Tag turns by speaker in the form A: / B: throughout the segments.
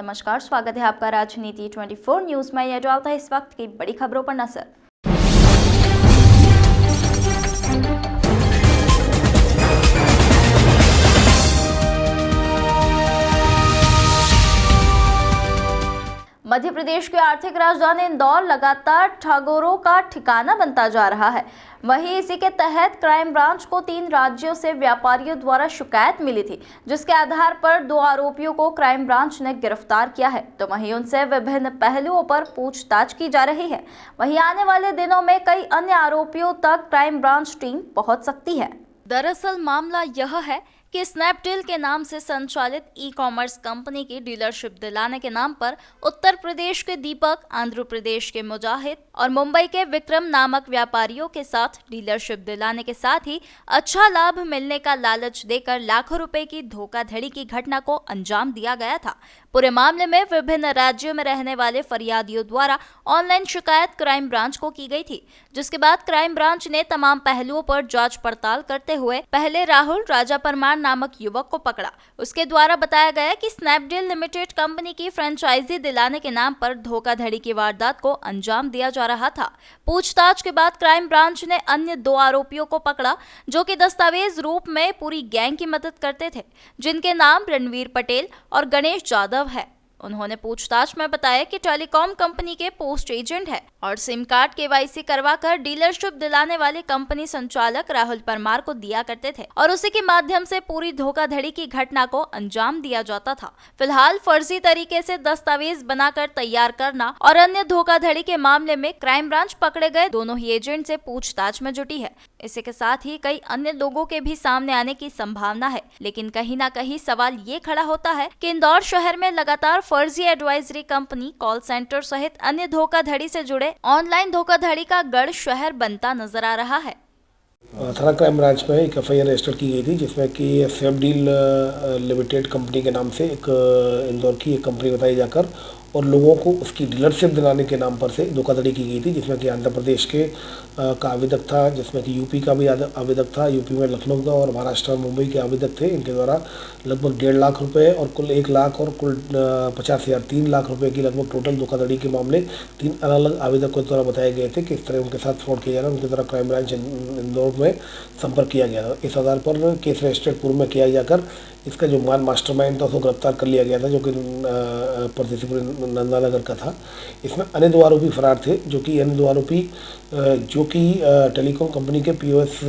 A: नमस्कार, स्वागत है आपका राजनीति 24 न्यूज में। यह डालता है इस वक्त की बड़ी खबरों पर नजर। मध्य प्रदेश की आर्थिक राजधानी इंदौर लगातार ठगोरों का ठिकाना बनता जा रहा है। वहीं इसी के तहत क्राइम ब्रांच को 3 राज्यों से व्यापारियों द्वारा शिकायत मिली थी, जिसके आधार पर 2 आरोपियों को क्राइम ब्रांच ने गिरफ्तार किया है। तो वहीं उनसे विभिन्न पहलुओं पर पूछताछ की जा रही है। वहीं आने वाले दिनों में कई अन्य आरोपियों तक क्राइम ब्रांच टीम पहुंच सकती है। दरअसल मामला यह है कि स्नैपडील के नाम से संचालित ई-कॉमर्स कंपनी की डीलरशिप दिलाने के नाम पर उत्तर प्रदेश के दीपक, आंध्र प्रदेश के मुजाहिद और मुंबई के विक्रम नामक व्यापारियों के साथ डीलरशिप दिलाने के साथ ही अच्छा लाभ मिलने का लालच देकर लाखों रुपए की धोखाधड़ी की घटना को अंजाम दिया गया था। पूरे मामले में विभिन्न राज्यों में रहने वाले फरियादियों द्वारा ऑनलाइन शिकायत क्राइम ब्रांच को की गई थी, जिसके बाद क्राइम ब्रांच ने तमाम पहलुओं पर जांच पड़ताल करते हुए पहले राहुल राजा परमार नामक युवक को पकड़ा। उसके द्वारा बताया गया कि स्नैपडील लिमिटेड कंपनी की फ्रेंचाइजी दिलाने के नाम पर धोखाधड़ी की वारदात को अंजाम दिया जा रहा था। पूछताछ के बाद क्राइम ब्रांच ने अन्य 2 आरोपियों को पकड़ा, जो कि दस्तावेज रूप में पूरी गैंग की मदद करते थे, जिनके नाम रणवीर पटेल और गणेश जाधव है। उन्होंने पूछताछ में बताया कि टेलीकॉम कंपनी के पोस्ट एजेंट है और सिम कार्ड केवाईसी करवाकर डीलरशिप दिलाने वाले कंपनी संचालक राहुल परमार को दिया करते थे और उसी के माध्यम से पूरी धोखाधड़ी की घटना को अंजाम दिया जाता था। फिलहाल फर्जी तरीके से दस्तावेज बनाकर तैयार करना और अन्य धोखाधड़ी के मामले में क्राइम ब्रांच पकड़े गए दोनों ही एजेंट से पूछताछ में जुटी है। इसी के साथ ही कई अन्य लोगों के भी सामने आने की संभावना है, लेकिन कहीं ना कहीं सवाल ये खड़ा होता है कि इंदौर शहर में लगातार फर्जी एडवाइजरी कंपनी, कॉल सेंटर सहित अन्य धोखाधड़ी से जुड़े ऑनलाइन धोखाधड़ी का गढ़ शहर बनता नजर आ रहा है।
B: थाना क्राइम ब्रांच में एक एफआईआर रजिस्टर की गई थी, जिसमें कि स्नैपडील लिमिटेड कंपनी के नाम से एक इंदौर की एक कंपनी बताई जाकर और लोगों को उसकी डीलरशिप दिलाने के नाम पर से धोखाधड़ी की गई थी, जिसमें कि आंध्र प्रदेश के का आवेदक था, जिसमें कि यूपी का भी आवेदक था, यूपी में लखनऊ का और महाराष्ट्र और मुंबई के आवेदक थे। इनके द्वारा लगभग 1.5 लाख रुपए और कुल 1 लाख और कुल 50,000 3 लाख रुपए की लगभग टोटल धोखाधड़ी के मामले 3 अलग अलग आवेदकों द्वारा बताए गए थे कि इस तरह उनके साथ फ्रॉड किया जा रहा है। उनके द्वारा क्राइम ब्रांच इंदौर में संपर्क किया गया था। इस आधार पर केस रजिस्टर पूर्व में किया जाकर इसका जो मास्टरमाइंड था उसको गिरफ्तार कर लिया गया था, जो कि परदेशीपुर नंदानगर का था। इसमें अन्य 2 आरोपी फरार थे, जो कि अन्य 2 आरोपी जो कि टेलीकॉम कंपनी के पीओएस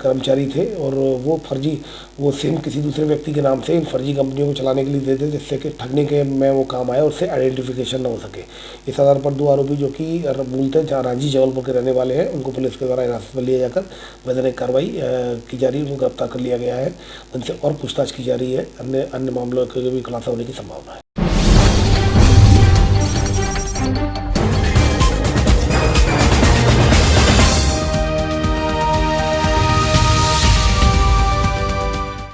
B: कर्मचारी थे और वो सिम किसी दूसरे व्यक्ति के नाम से इन फर्जी कंपनियों को चलाने के लिए देते, जिससे कि ठगने के में वो काम आया और उससे आइडेंटिफिकेशन न हो सके। इस आधार पर 2 आरोपी जो कि मूलतः रांची जबलपुर के रहने वाले हैं, उनको पुलिस के द्वारा हिरासत में लिया जाकर वैधानिक कार्रवाई की जा रही है। उनको गिरफ्तार कर लिया गया है। उनसे और पूछताछ की जा रही है। अन्य मामलों के भी खुलासा होने की संभावना है।